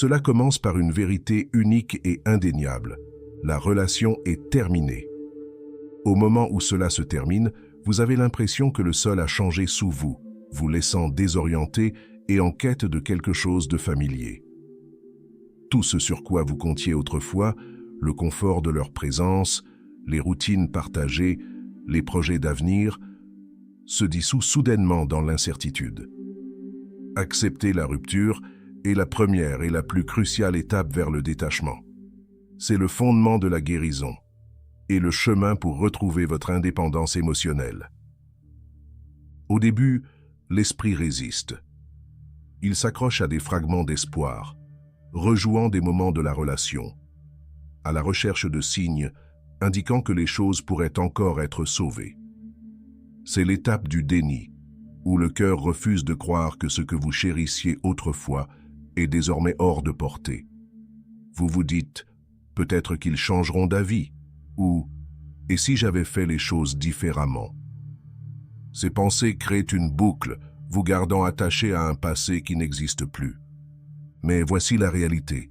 Cela commence par une vérité unique et indéniable. La relation est terminée. Au moment où cela se termine, vous avez l'impression que le sol a changé sous vous, vous laissant désorienté et en quête de quelque chose de familier. Tout ce sur quoi vous comptiez autrefois, le confort de leur présence, les routines partagées, les projets d'avenir, se dissout soudainement dans l'incertitude. Accepter la rupture est la première et la plus cruciale étape vers le détachement. C'est le fondement de la guérison et le chemin pour retrouver votre indépendance émotionnelle. Au début, l'esprit résiste. Il s'accroche à des fragments d'espoir, rejouant des moments de la relation, à la recherche de signes indiquant que les choses pourraient encore être sauvées. C'est l'étape du déni, où le cœur refuse de croire que ce que vous chérissiez autrefois est désormais hors de portée. Vous vous dites, peut-être qu'ils changeront d'avis, ou « et si j'avais fait les choses différemment ?» Ces pensées créent une boucle, vous gardant attaché à un passé qui n'existe plus. Mais voici la réalité.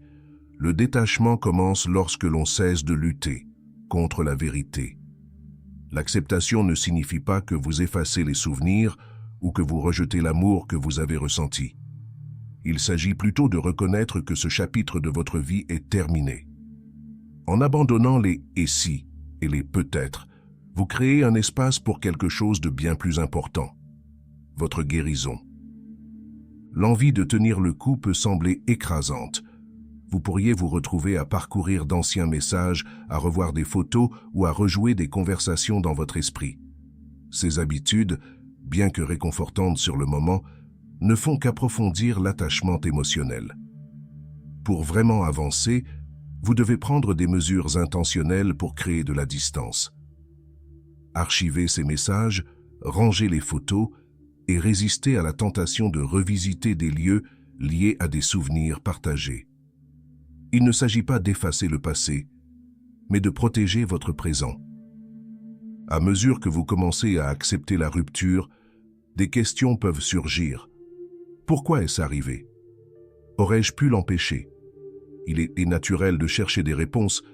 Le détachement commence lorsque l'on cesse de lutter contre la vérité. L'acceptation ne signifie pas que vous effacez les souvenirs ou que vous rejetez l'amour que vous avez ressenti. Il s'agit plutôt de reconnaître que ce chapitre de votre vie est terminé. En abandonnant les « et si » et les « peut-être », vous créez un espace pour quelque chose de bien plus important, votre guérison. L'envie de tenir le coup peut sembler écrasante. Vous pourriez vous retrouver à parcourir d'anciens messages, à revoir des photos ou à rejouer des conversations dans votre esprit. Ces habitudes, bien que réconfortantes sur le moment, ne font qu'approfondir l'attachement émotionnel. Pour vraiment avancer, vous devez prendre des mesures intentionnelles pour créer de la distance. Archivez ces messages, rangez les photos et résistez à la tentation de revisiter des lieux liés à des souvenirs partagés. Il ne s'agit pas d'effacer le passé, mais de protéger votre présent. À mesure que vous commencez à accepter la rupture, des questions peuvent surgir. Pourquoi est-ce arrivé? Aurais-je pu l'empêcher? Il est naturel de chercher des réponses,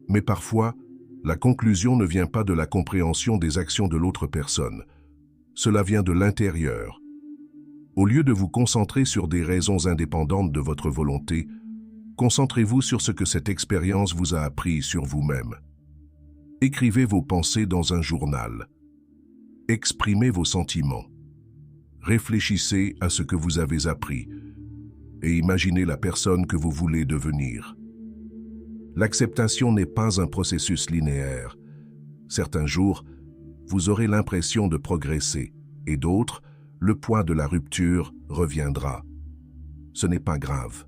mais parfois, la conclusion ne vient pas de la compréhension des actions de l'autre personne. Cela vient de l'intérieur. Au lieu de vous concentrer sur des raisons indépendantes de votre volonté, concentrez-vous sur ce que cette expérience vous a appris sur vous-même. Écrivez vos pensées dans un journal. Exprimez vos sentiments. Réfléchissez à ce que vous avez appris et imaginez la personne que vous voulez devenir. L'acceptation n'est pas un processus linéaire. Certains jours, vous aurez l'impression de progresser et d'autres, le poids de la rupture reviendra. Ce n'est pas grave.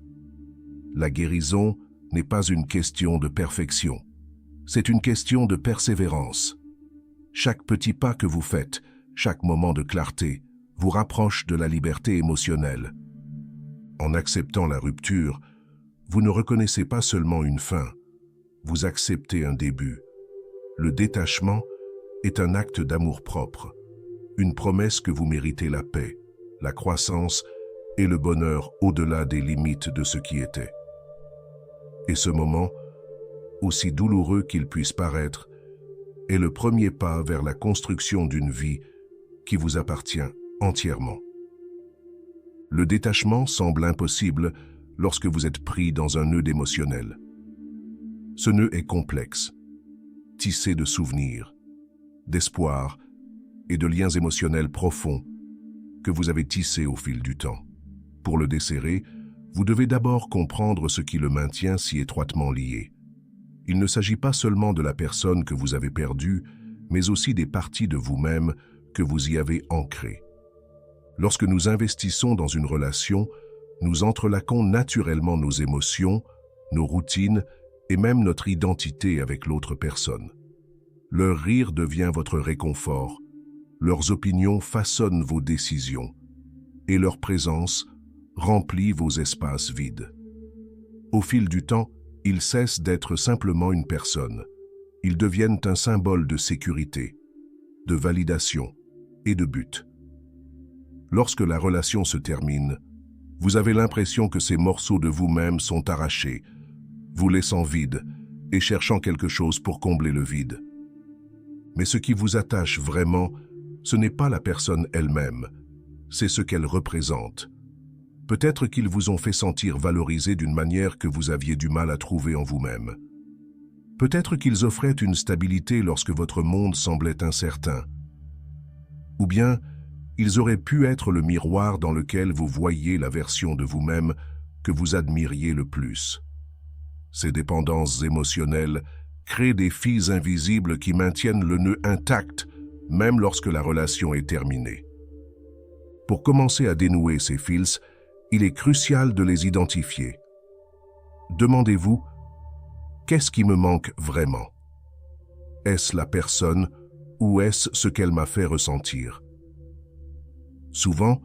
La guérison n'est pas une question de perfection. C'est une question de persévérance. Chaque petit pas que vous faites, chaque moment de clarté, vous rapproche de la liberté émotionnelle. En acceptant la rupture, vous ne reconnaissez pas seulement une fin, vous acceptez un début. Le détachement est un acte d'amour-propre, une promesse que vous méritez la paix, la croissance et le bonheur au-delà des limites de ce qui était. Et ce moment, aussi douloureux qu'il puisse paraître, est le premier pas vers la construction d'une vie qui vous appartient entièrement. Le détachement semble impossible lorsque vous êtes pris dans un nœud émotionnel. Ce nœud est complexe, tissé de souvenirs, d'espoir et de liens émotionnels profonds que vous avez tissés au fil du temps. Pour le desserrer, vous devez d'abord comprendre ce qui le maintient si étroitement lié. Il ne s'agit pas seulement de la personne que vous avez perdue, mais aussi des parties de vous-même que vous y avez ancrées. Lorsque nous investissons dans une relation, nous entrelaquons naturellement nos émotions, nos routines et même notre identité avec l'autre personne. Leur rire devient votre réconfort, leurs opinions façonnent vos décisions et leur présence remplit vos espaces vides. Au fil du temps, ils cessent d'être simplement une personne. Ils deviennent un symbole de sécurité, de validation et de but. Lorsque la relation se termine, Vous avez l'impression que ces morceaux de vous-même sont arrachés, vous laissant vide et cherchant quelque chose pour combler le vide. Mais ce qui vous attache vraiment, ce n'est pas la personne elle-même, c'est ce qu'elle représente. Peut-être qu'ils vous ont fait sentir valorisé d'une manière que vous aviez du mal à trouver en vous-même. Peut-être qu'ils offraient une stabilité lorsque votre monde semblait incertain. Ou bien, ils auraient pu être le miroir dans lequel vous voyiez la version de vous-même que vous admiriez le plus. Ces dépendances émotionnelles créent des fils invisibles qui maintiennent le nœud intact, même lorsque la relation est terminée. Pour commencer à dénouer ces fils, il est crucial de les identifier. Demandez-vous, qu'est-ce qui me manque vraiment? Est-ce la personne ou est-ce ce qu'elle m'a fait ressentir? Souvent,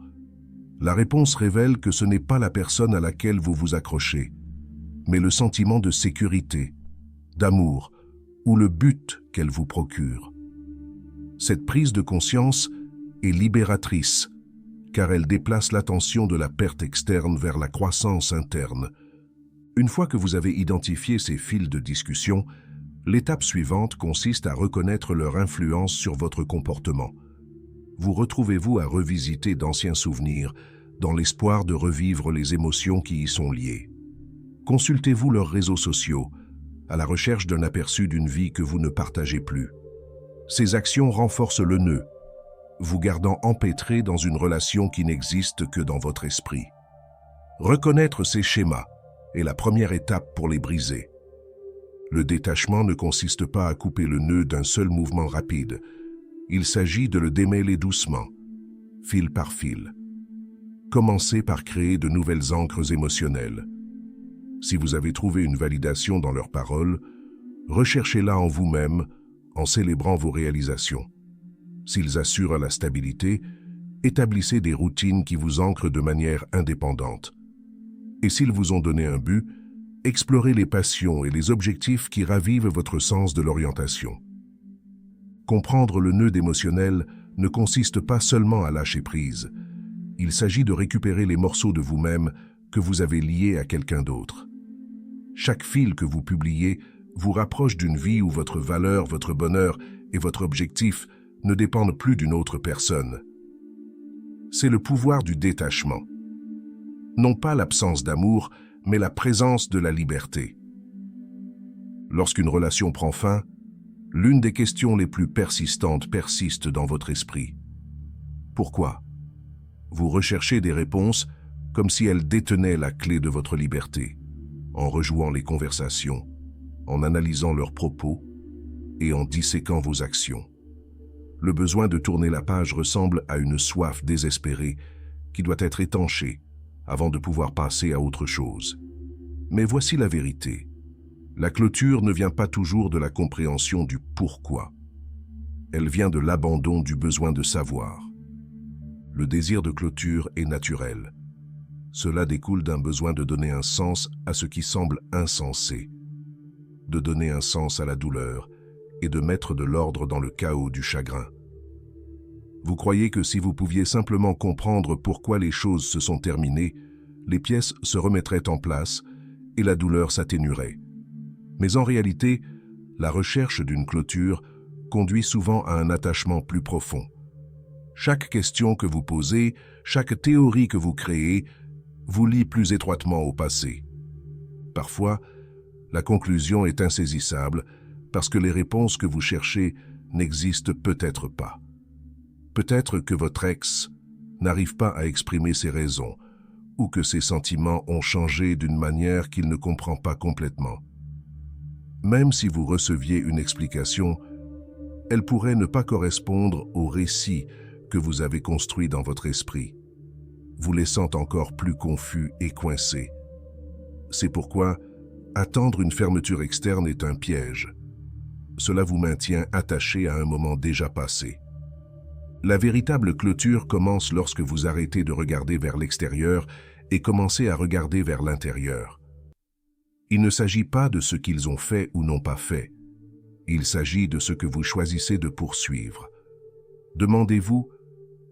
la réponse révèle que ce n'est pas la personne à laquelle vous vous accrochez, mais le sentiment de sécurité, d'amour ou le but qu'elle vous procure. Cette prise de conscience est libératrice, car elle déplace l'attention de la perte externe vers la croissance interne. Une fois que vous avez identifié ces fils de discussion, l'étape suivante consiste à reconnaître leur influence sur votre comportement. Vous retrouvez-vous à revisiter d'anciens souvenirs, dans l'espoir de revivre les émotions qui y sont liées. Consultez-vous leurs réseaux sociaux, à la recherche d'un aperçu d'une vie que vous ne partagez plus. Ces actions renforcent le nœud, vous gardant empêtré dans une relation qui n'existe que dans votre esprit. Reconnaître ces schémas est la première étape pour les briser. Le détachement ne consiste pas à couper le nœud d'un seul mouvement rapide. Il s'agit de le démêler doucement, fil par fil. Commencez par créer de nouvelles ancres émotionnelles. Si vous avez trouvé une validation dans leurs paroles, recherchez-la en vous-même en célébrant vos réalisations. S'ils assurent la stabilité, établissez des routines qui vous ancrent de manière indépendante. Et s'ils vous ont donné un but, explorez les passions et les objectifs qui ravivent votre sens de l'orientation. Comprendre le nœud émotionnel ne consiste pas seulement à lâcher prise. Il s'agit de récupérer les morceaux de vous-même que vous avez liés à quelqu'un d'autre. Chaque fil que vous publiez vous rapproche d'une vie où votre valeur, votre bonheur et votre objectif ne dépendent plus d'une autre personne. C'est le pouvoir du détachement. Non pas l'absence d'amour, mais la présence de la liberté. Lorsqu'une relation prend fin, l'une des questions les plus persistantes persiste dans votre esprit. Pourquoi? Vous recherchez des réponses comme si elles détenaient la clé de votre liberté, en rejouant les conversations, en analysant leurs propos et en disséquant vos actions. Le besoin de tourner la page ressemble à une soif désespérée qui doit être étanchée avant de pouvoir passer à autre chose. Mais voici la vérité. La clôture ne vient pas toujours de la compréhension du pourquoi. Elle vient de l'abandon du besoin de savoir. Le désir de clôture est naturel. Cela découle d'un besoin de donner un sens à ce qui semble insensé, de donner un sens à la douleur et de mettre de l'ordre dans le chaos du chagrin. Vous croyez que si vous pouviez simplement comprendre pourquoi les choses se sont terminées, les pièces se remettraient en place et la douleur s'atténuerait. Mais en réalité, la recherche d'une clôture conduit souvent à un attachement plus profond. Chaque question que vous posez, chaque théorie que vous créez, vous lie plus étroitement au passé. Parfois, la conclusion est insaisissable parce que les réponses que vous cherchez n'existent peut-être pas. Peut-être que votre ex n'arrive pas à exprimer ses raisons ou que ses sentiments ont changé d'une manière qu'il ne comprend pas complètement. Même si vous receviez une explication, elle pourrait ne pas correspondre au récit que vous avez construit dans votre esprit, vous laissant encore plus confus et coincé. C'est pourquoi attendre une fermeture externe est un piège. Cela vous maintient attaché à un moment déjà passé. La véritable clôture commence lorsque vous arrêtez de regarder vers l'extérieur et commencez à regarder vers l'intérieur. Il ne s'agit pas de ce qu'ils ont fait ou n'ont pas fait. Il s'agit de ce que vous choisissez de poursuivre. Demandez-vous,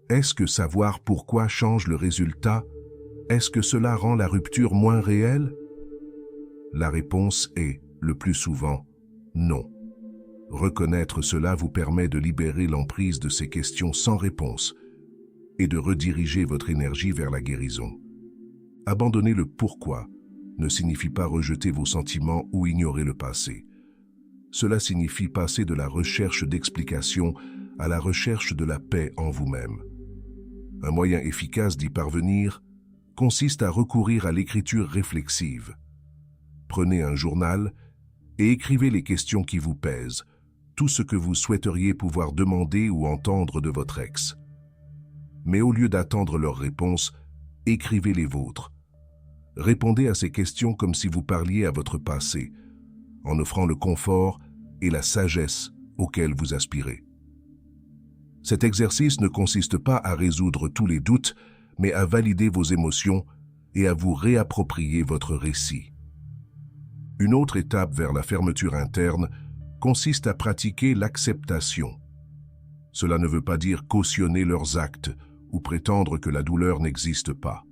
est-ce que savoir pourquoi change le résultat Est-ce que cela rend la rupture moins réelle? La réponse est, le plus souvent, non. Reconnaître cela vous permet de libérer l'emprise de ces questions sans réponse et de rediriger votre énergie vers la guérison. Abandonner le pourquoi ne signifie pas rejeter vos sentiments ou ignorer le passé. Cela signifie passer de la recherche d'explications à la recherche de la paix en vous-même. Un moyen efficace d'y parvenir consiste à recourir à l'écriture réflexive. Prenez un journal et écrivez les questions qui vous pèsent, tout ce que vous souhaiteriez pouvoir demander ou entendre de votre ex. Mais au lieu d'attendre leurs réponses, écrivez les vôtres. Répondez à ces questions comme si vous parliez à votre passé, en offrant le confort et la sagesse auxquels vous aspirez. Cet exercice ne consiste pas à résoudre tous les doutes, mais à valider vos émotions et à vous réapproprier votre récit. Une autre étape vers la fermeture interne consiste à pratiquer l'acceptation. Cela ne veut pas dire cautionner leurs actes ou prétendre que la douleur n'existe pas.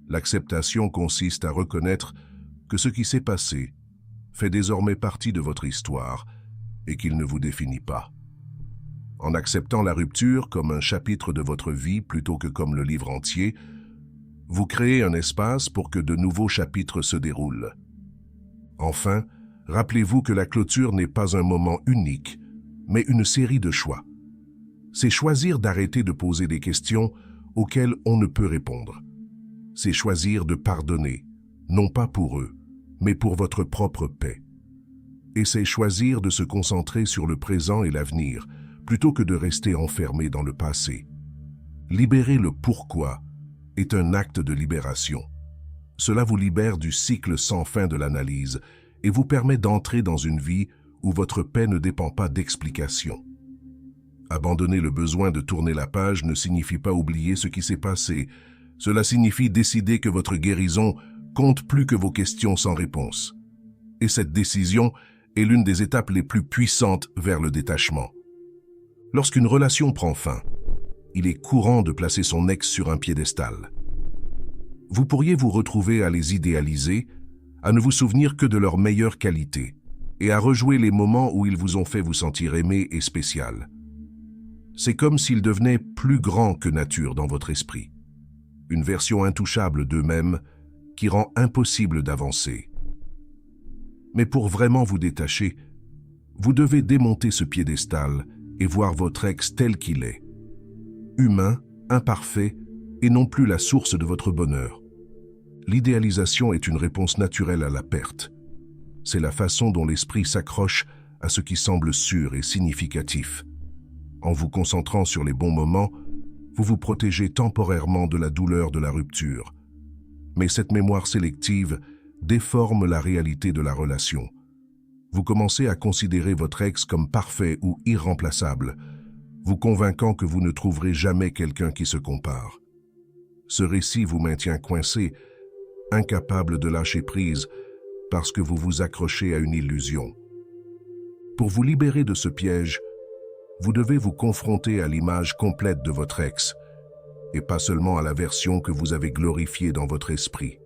L'acceptation consiste à reconnaître que ce qui s'est passé fait désormais partie de votre histoire et qu'il ne vous définit pas. En acceptant la rupture comme un chapitre de votre vie plutôt que comme le livre entier, vous créez un espace pour que de nouveaux chapitres se déroulent. Enfin, rappelez-vous que la clôture n'est pas un moment unique, mais une série de choix. C'est choisir d'arrêter de poser des questions auxquelles on ne peut répondre. C'est choisir de pardonner, non pas pour eux, mais pour votre propre paix. Et c'est choisir de se concentrer sur le présent et l'avenir, plutôt que de rester enfermé dans le passé. Libérer le pourquoi est un acte de libération. Cela vous libère du cycle sans fin de l'analyse et vous permet d'entrer dans une vie où votre paix ne dépend pas d'explications. Abandonner le besoin de tourner la page ne signifie pas oublier ce qui s'est passé. Cela signifie décider que votre guérison compte plus que vos questions sans réponse. Et cette décision est l'une des étapes les plus puissantes vers le détachement. Lorsqu'une relation prend fin, il est courant de placer son ex sur un piédestal. Vous pourriez vous retrouver à les idéaliser, à ne vous souvenir que de leurs meilleures qualités, et à rejouer les moments où ils vous ont fait vous sentir aimé et spécial. C'est comme s'ils devenaient plus grands que nature dans votre esprit, une version intouchable d'eux-mêmes qui rend impossible d'avancer. Mais pour vraiment vous détacher, vous devez démonter ce piédestal et voir votre ex tel qu'il est. Humain, imparfait, et non plus la source de votre bonheur. L'idéalisation est une réponse naturelle à la perte. C'est la façon dont l'esprit s'accroche à ce qui semble sûr et significatif. En vous concentrant sur les bons moments, vous vous protégez temporairement de la douleur de la rupture. Mais cette mémoire sélective déforme la réalité de la relation. Vous commencez à considérer votre ex comme parfait ou irremplaçable, vous convainquant que vous ne trouverez jamais quelqu'un qui se compare. Ce récit vous maintient coincé, incapable de lâcher prise, parce que vous vous accrochez à une illusion. Pour vous libérer de ce piège, vous devez vous confronter à l'image complète de votre ex, et pas seulement à la version que vous avez glorifiée dans votre esprit.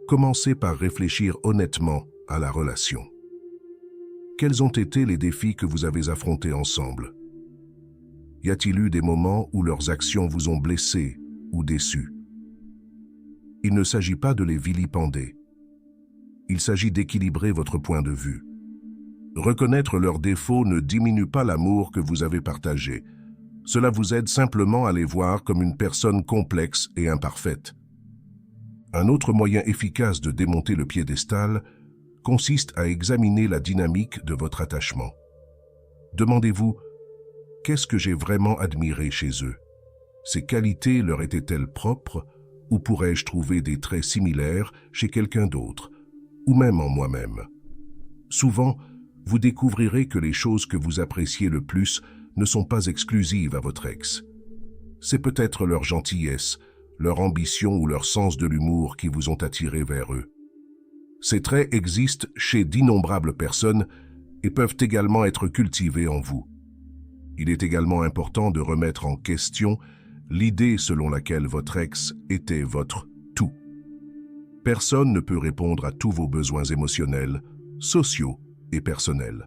Commencez par réfléchir honnêtement à la relation. Quels ont été les défis que vous avez affrontés ensemble? Y a-t-il eu des moments où leurs actions vous ont blessé ou déçu? Il ne s'agit pas de les vilipender. Il s'agit d'équilibrer votre point de vue. Reconnaître leurs défauts ne diminue pas l'amour que vous avez partagé. Cela vous aide simplement à les voir comme une personne complexe et imparfaite. Un autre moyen efficace de démonter le piédestal consiste à examiner la dynamique de votre attachement. Demandez-vous, qu'est-ce que j'ai vraiment admiré chez eux? Ces qualités leur étaient-elles propres ou pourrais-je trouver des traits similaires chez quelqu'un d'autre, ou même en moi-même? Souvent, vous découvrirez que les choses que vous appréciez le plus ne sont pas exclusives à votre ex. C'est peut-être leur gentillesse, leur ambition ou leur sens de l'humour qui vous ont attiré vers eux. Ces traits existent chez d'innombrables personnes et peuvent également être cultivés en vous. Il est également important de remettre en question l'idée selon laquelle votre ex était votre tout. Personne ne peut répondre à tous vos besoins émotionnels, sociaux et personnels.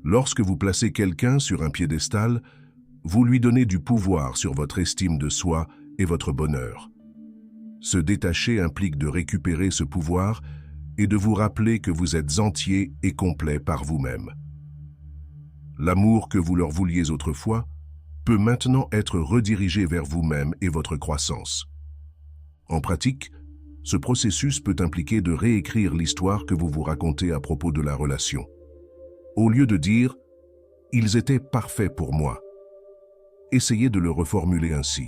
Lorsque vous placez quelqu'un sur un piédestal, vous lui donnez du pouvoir sur votre estime de soi et votre bonheur. Se détacher implique de récupérer ce pouvoir et de vous rappeler que vous êtes entier et complet par vous-même. L'amour que vous leur vouliez autrefois peut maintenant être redirigé vers vous-même et votre croissance. En pratique, ce processus peut impliquer de réécrire l'histoire que vous vous racontez à propos de la relation. Au lieu de dire « ils étaient parfaits pour moi », essayez de le reformuler ainsi.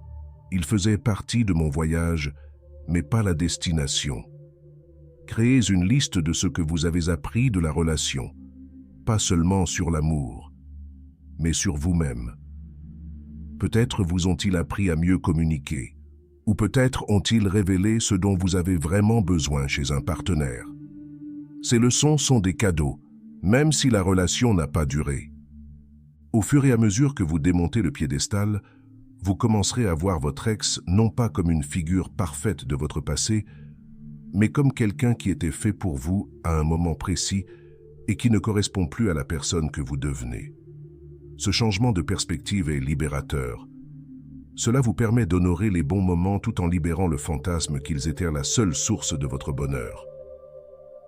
« Ils faisaient partie de mon voyage, mais pas la destination ». Créez une liste de ce que vous avez appris de la relation, pas seulement sur l'amour, mais sur vous-même. Peut-être vous ont-ils appris à mieux communiquer, ou peut-être ont-ils révélé ce dont vous avez vraiment besoin chez un partenaire. Ces leçons sont des cadeaux, même si la relation n'a pas duré. Au fur et à mesure que vous démontez le piédestal, vous commencerez à voir votre ex non pas comme une figure parfaite de votre passé, mais comme quelqu'un qui était fait pour vous à un moment précis et qui ne correspond plus à la personne que vous devenez. Ce changement de perspective est libérateur. Cela vous permet d'honorer les bons moments tout en libérant le fantasme qu'ils étaient la seule source de votre bonheur.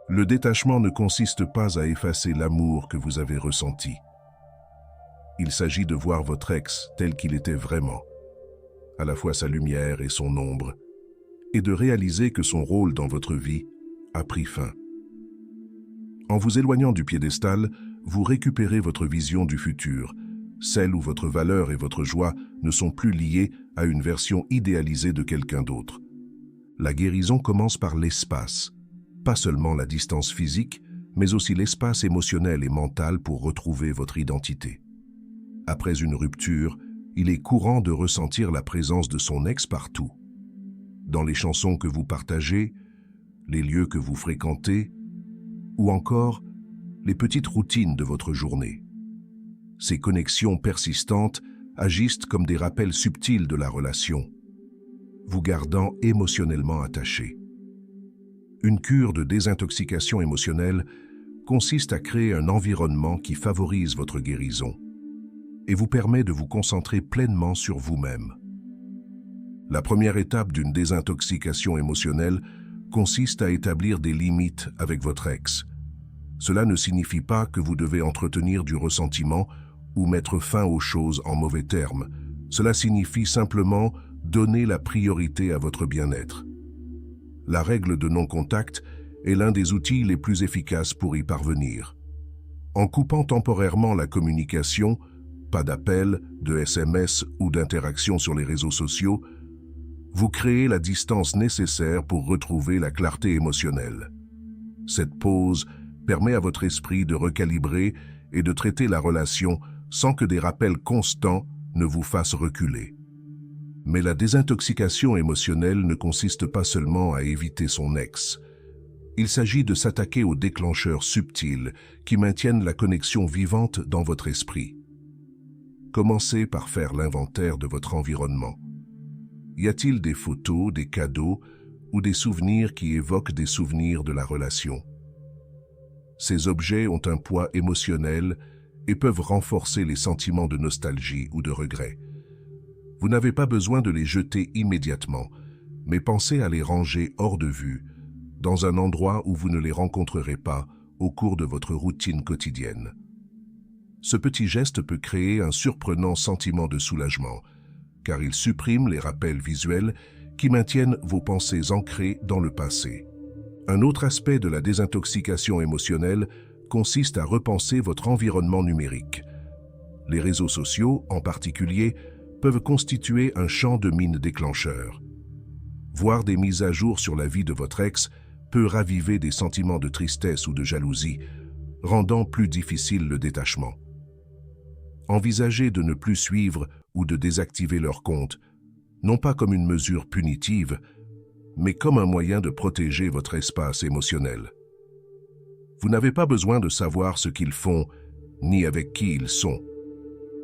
Le détachement ne consiste pas à effacer l'amour que vous avez ressenti. Il s'agit de voir votre ex tel qu'il était vraiment, à la fois sa lumière et son ombre, et de réaliser que son rôle dans votre vie a pris fin. En vous éloignant du piédestal, vous récupérez votre vision du futur, celle où votre valeur et votre joie ne sont plus liées à une version idéalisée de quelqu'un d'autre. La guérison commence par l'espace, pas seulement la distance physique, mais aussi l'espace émotionnel et mental pour retrouver votre identité. Après une rupture, il est courant de ressentir la présence de son ex partout. Dans les chansons que vous partagez, les lieux que vous fréquentez, ou encore les petites routines de votre journée. Ces connexions persistantes agissent comme des rappels subtils de la relation, vous gardant émotionnellement attaché. Une cure de désintoxication émotionnelle consiste à créer un environnement qui favorise votre guérison et vous permet de vous concentrer pleinement sur vous-même. La première étape d'une désintoxication émotionnelle consiste à établir des limites avec votre ex. Cela ne signifie pas que vous devez entretenir du ressentiment ou mettre fin aux choses en mauvais termes. Cela signifie simplement donner la priorité à votre bien-être. La règle de non-contact est l'un des outils les plus efficaces pour y parvenir. En coupant temporairement la communication, pas d'appel, de SMS ou d'interaction sur les réseaux sociaux, vous créez la distance nécessaire pour retrouver la clarté émotionnelle. Cette pause permet à votre esprit de recalibrer et de traiter la relation sans que des rappels constants ne vous fassent reculer. Mais la désintoxication émotionnelle ne consiste pas seulement à éviter son ex. Il s'agit de s'attaquer aux déclencheurs subtils qui maintiennent la connexion vivante dans votre esprit. Commencez par faire l'inventaire de votre environnement. Y a-t-il des photos, des cadeaux ou des souvenirs qui évoquent des souvenirs de la relation? Ces objets ont un poids émotionnel et peuvent renforcer les sentiments de nostalgie ou de regret. Vous n'avez pas besoin de les jeter immédiatement, mais pensez à les ranger hors de vue, dans un endroit où vous ne les rencontrerez pas au cours de votre routine quotidienne. Ce petit geste peut créer un surprenant sentiment de soulagement, car il supprime les rappels visuels qui maintiennent vos pensées ancrées dans le passé. Un autre aspect de la désintoxication émotionnelle consiste à repenser votre environnement numérique. Les réseaux sociaux, en particulier, peuvent constituer un champ de mine déclencheur. Voir des mises à jour sur la vie de votre ex peut raviver des sentiments de tristesse ou de jalousie, rendant plus difficile le détachement. Envisagez de ne plus suivre ou de désactiver leur compte, non pas comme une mesure punitive, mais comme un moyen de protéger votre espace émotionnel. Vous n'avez pas besoin de savoir ce qu'ils font, ni avec qui ils sont.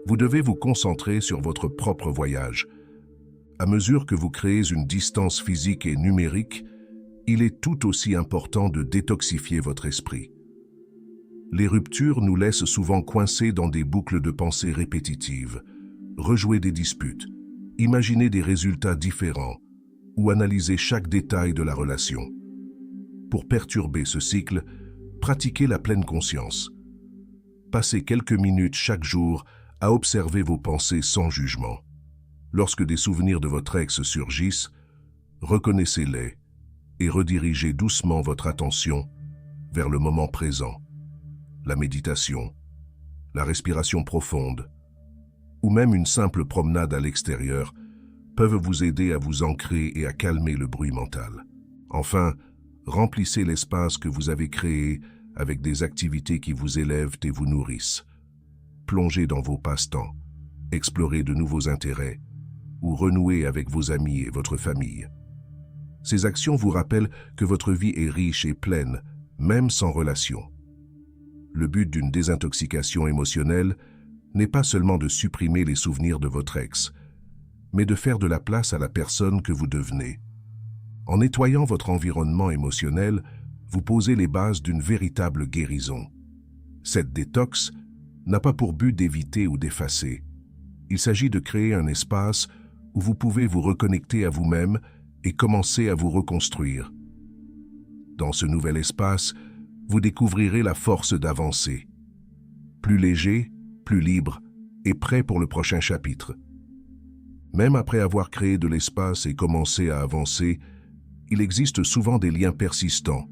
Vous devez vous concentrer sur votre propre voyage. À mesure que vous créez une distance physique et numérique, il est tout aussi important de détoxifier votre esprit. Les ruptures nous laissent souvent coincés dans des boucles de pensée répétitives, rejouer des disputes, imaginer des résultats différents ou analyser chaque détail de la relation. Pour perturber ce cycle, pratiquez la pleine conscience. Passez quelques minutes chaque jour à observer vos pensées sans jugement. Lorsque des souvenirs de votre ex surgissent, reconnaissez-les et redirigez doucement votre attention vers le moment présent. La méditation, la respiration profonde, ou même une simple promenade à l'extérieur peuvent vous aider à vous ancrer et à calmer le bruit mental. Enfin, remplissez l'espace que vous avez créé avec des activités qui vous élèvent et vous nourrissent. Plongez dans vos passe-temps, explorez de nouveaux intérêts ou renouez avec vos amis et votre famille. Ces actions vous rappellent que votre vie est riche et pleine, même sans relation. Le but d'une désintoxication émotionnelle n'est pas seulement de supprimer les souvenirs de votre ex, mais de faire de la place à la personne que vous devenez. En nettoyant votre environnement émotionnel, vous posez les bases d'une véritable guérison. Cette détox n'a pas pour but d'éviter ou d'effacer. Il s'agit de créer un espace où vous pouvez vous reconnecter à vous-même et commencer à vous reconstruire. Dans ce nouvel espace, vous découvrirez la force d'avancer. Plus léger, plus libre et prêt pour le prochain chapitre. Même après avoir créé de l'espace et commencé à avancer, il existe souvent des liens persistants,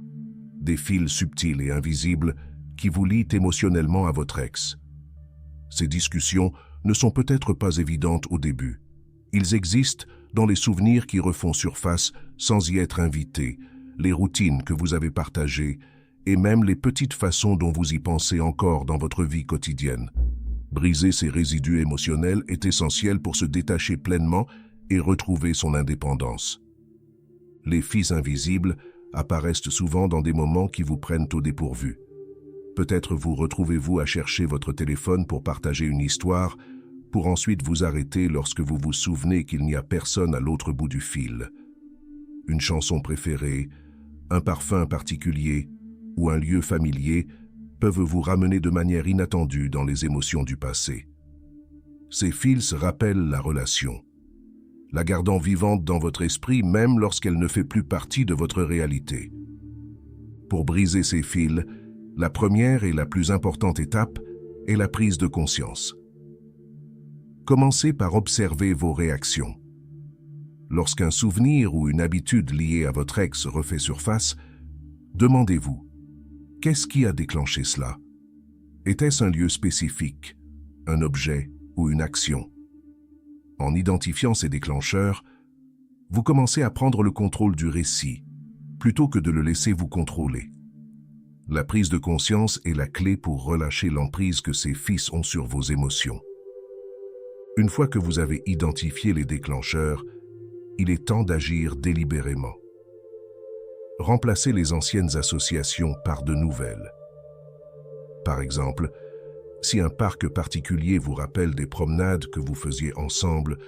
des fils subtils et invisibles qui vous lient émotionnellement à votre ex. Ces discussions ne sont peut-être pas évidentes au début. Ils existent dans les souvenirs qui refont surface sans y être invités, les routines que vous avez partagées et même les petites façons dont vous y pensez encore dans votre vie quotidienne. Briser ces résidus émotionnels est essentiel pour se détacher pleinement et retrouver son indépendance. Les fils invisibles apparaissent souvent dans des moments qui vous prennent au dépourvu. Peut-être vous retrouvez-vous à chercher votre téléphone pour partager une histoire, pour ensuite vous arrêter lorsque vous vous souvenez qu'il n'y a personne à l'autre bout du fil. Une chanson préférée, un parfum particulier ou un lieu familier peuvent vous ramener de manière inattendue dans les émotions du passé. Ces fils rappellent la relation, la gardant vivante dans votre esprit même lorsqu'elle ne fait plus partie de votre réalité. Pour briser ces fils, la première et la plus importante étape est la prise de conscience. Commencez par observer vos réactions. Lorsqu'un souvenir ou une habitude liée à votre ex refait surface, demandez-vous: qu'est-ce qui a déclenché cela? Était-ce un lieu spécifique, un objet ou une action? En identifiant ces déclencheurs, vous commencez à prendre le contrôle du récit, plutôt que de le laisser vous contrôler. La prise de conscience est la clé pour relâcher l'emprise que ces fils ont sur vos émotions. Une fois que vous avez identifié les déclencheurs, il est temps d'agir délibérément. Remplacez les anciennes associations par de nouvelles. Par exemple, si un parc particulier vous rappelle des promenades que vous faisiez ensemble,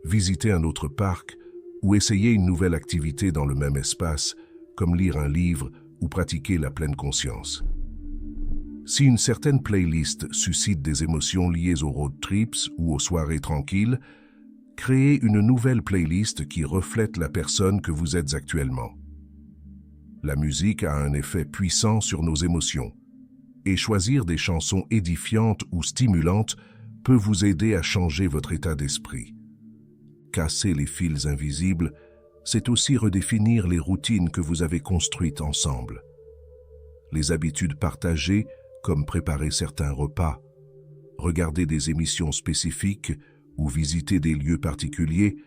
visitez un autre parc ou essayez une nouvelle activité dans le même espace, comme lire un livre ou pratiquer la pleine conscience. Si une certaine playlist suscite des émotions liées aux road trips ou aux soirées tranquilles, créez une nouvelle playlist qui reflète la personne que vous êtes actuellement. La musique a un effet puissant sur nos émotions, et choisir des chansons édifiantes ou stimulantes peut vous aider à changer votre état d'esprit. Casser les fils invisibles, c'est aussi redéfinir les routines que vous avez construites ensemble. Les habitudes partagées, comme préparer certains repas, regarder des émissions spécifiques ou visiter des lieux particuliers,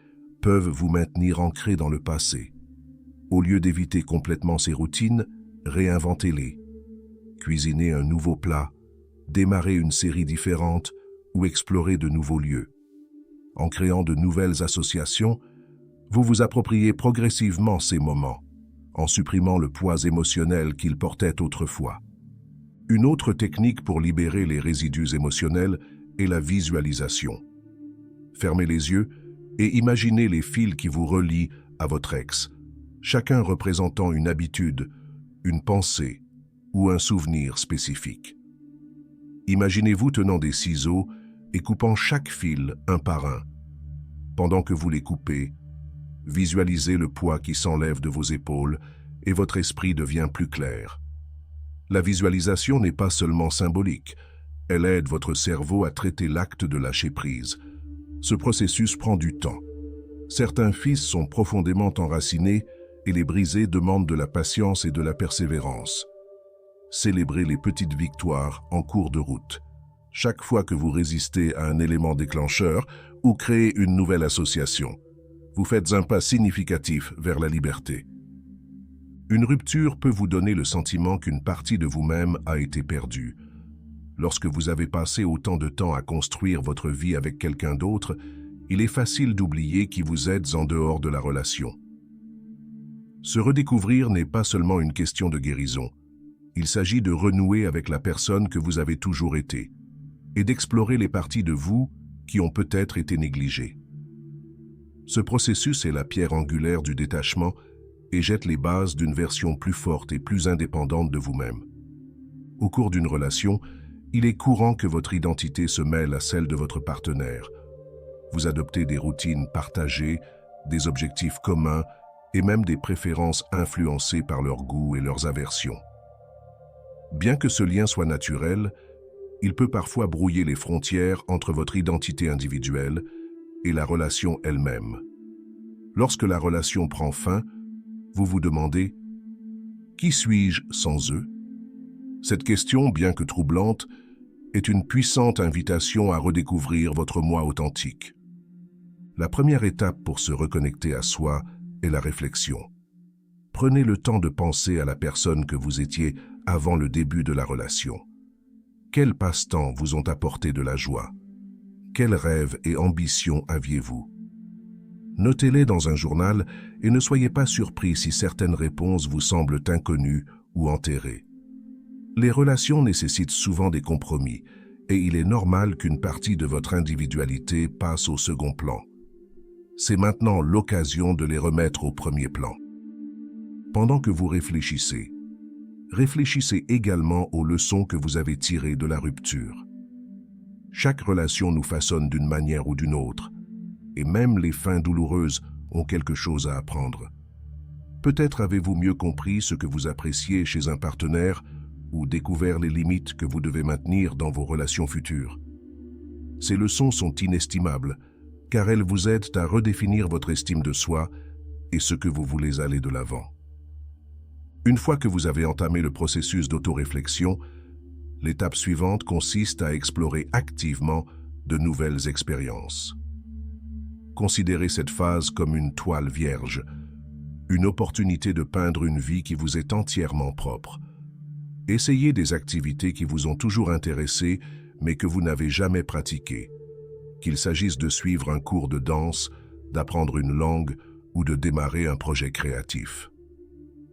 peuvent vous maintenir ancré dans le passé. Au lieu d'éviter complètement ces routines, réinventez-les. Cuisinez un nouveau plat, démarrez une série différente ou explorez de nouveaux lieux. En créant de nouvelles associations, vous vous appropriez progressivement ces moments, en supprimant le poids émotionnel qu'ils portaient autrefois. Une autre technique pour libérer les résidus émotionnels et la visualisation. Fermez les yeux et imaginez les fils qui vous relient à votre ex, chacun représentant une habitude, une pensée ou un souvenir spécifique. Imaginez-vous tenant des ciseaux et coupant chaque fil un par un. Pendant que vous les coupez, visualisez le poids qui s'enlève de vos épaules et votre esprit devient plus clair. La visualisation n'est pas seulement symbolique, elle aide votre cerveau à traiter l'acte de lâcher prise. Ce processus prend du temps. Certains fils sont profondément enracinés et les briser demande de la patience et de la persévérance. Célébrez les petites victoires en cours de route. Chaque fois que vous résistez à un élément déclencheur ou créez une nouvelle association, vous faites un pas significatif vers la liberté. Une rupture peut vous donner le sentiment qu'une partie de vous-même a été perdue. Lorsque vous avez passé autant de temps à construire votre vie avec quelqu'un d'autre, il est facile d'oublier qui vous êtes en dehors de la relation. Se redécouvrir n'est pas seulement une question de guérison. Il s'agit de renouer avec la personne que vous avez toujours été et d'explorer les parties de vous qui ont peut-être été négligées. Ce processus est la pierre angulaire du détachement et jette les bases d'une version plus forte et plus indépendante de vous-même. Au cours d'une relation, il est courant que votre identité se mêle à celle de votre partenaire. Vous adoptez des routines partagées, des objectifs communs et même des préférences influencées par leurs goûts et leurs aversions. Bien que ce lien soit naturel, il peut parfois brouiller les frontières entre votre identité individuelle et la relation elle-même. Lorsque la relation prend fin, vous vous demandez « Qui suis-je sans eux ?» Cette question, bien que troublante, est une puissante invitation à redécouvrir votre moi authentique. La première étape pour se reconnecter à soi est la réflexion. Prenez le temps de penser à la personne que vous étiez avant le début de la relation. Quels passe-temps vous ont apporté de la joie? Quels rêves et ambitions aviez-vous? Notez-les dans un journal et ne soyez pas surpris si certaines réponses vous semblent inconnues ou enterrées. Les relations nécessitent souvent des compromis et il est normal qu'une partie de votre individualité passe au second plan. C'est maintenant l'occasion de les remettre au premier plan. Pendant que vous réfléchissez également aux leçons que vous avez tirées de la rupture. Chaque relation nous façonne d'une manière ou d'une autre, et même les fins douloureuses ont quelque chose à apprendre. Peut-être avez-vous mieux compris ce que vous appréciez chez un partenaire ou découvert les limites que vous devez maintenir dans vos relations futures. Ces leçons sont inestimables, car elles vous aident à redéfinir votre estime de soi et ce que vous voulez aller de l'avant. Une fois que vous avez entamé le processus d'autoréflexion, l'étape suivante consiste à explorer activement de nouvelles expériences. Considérez cette phase comme une toile vierge, une opportunité de peindre une vie qui vous est entièrement propre. Essayez des activités qui vous ont toujours intéressé, mais que vous n'avez jamais pratiquées. Qu'il s'agisse de suivre un cours de danse, d'apprendre une langue ou de démarrer un projet créatif.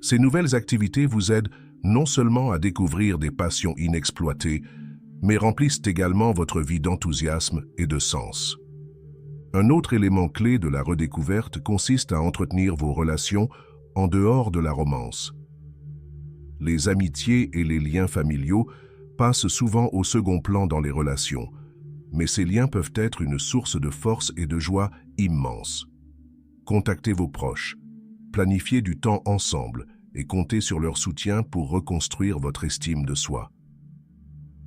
Ces nouvelles activités vous aident non seulement à découvrir des passions inexploitées, mais remplissent également votre vie d'enthousiasme et de sens. Un autre élément clé de la redécouverte consiste à entretenir vos relations en dehors de la romance. Les amitiés et les liens familiaux passent souvent au second plan dans les relations, mais ces liens peuvent être une source de force et de joie immense. Contactez vos proches, planifiez du temps ensemble et comptez sur leur soutien pour reconstruire votre estime de soi.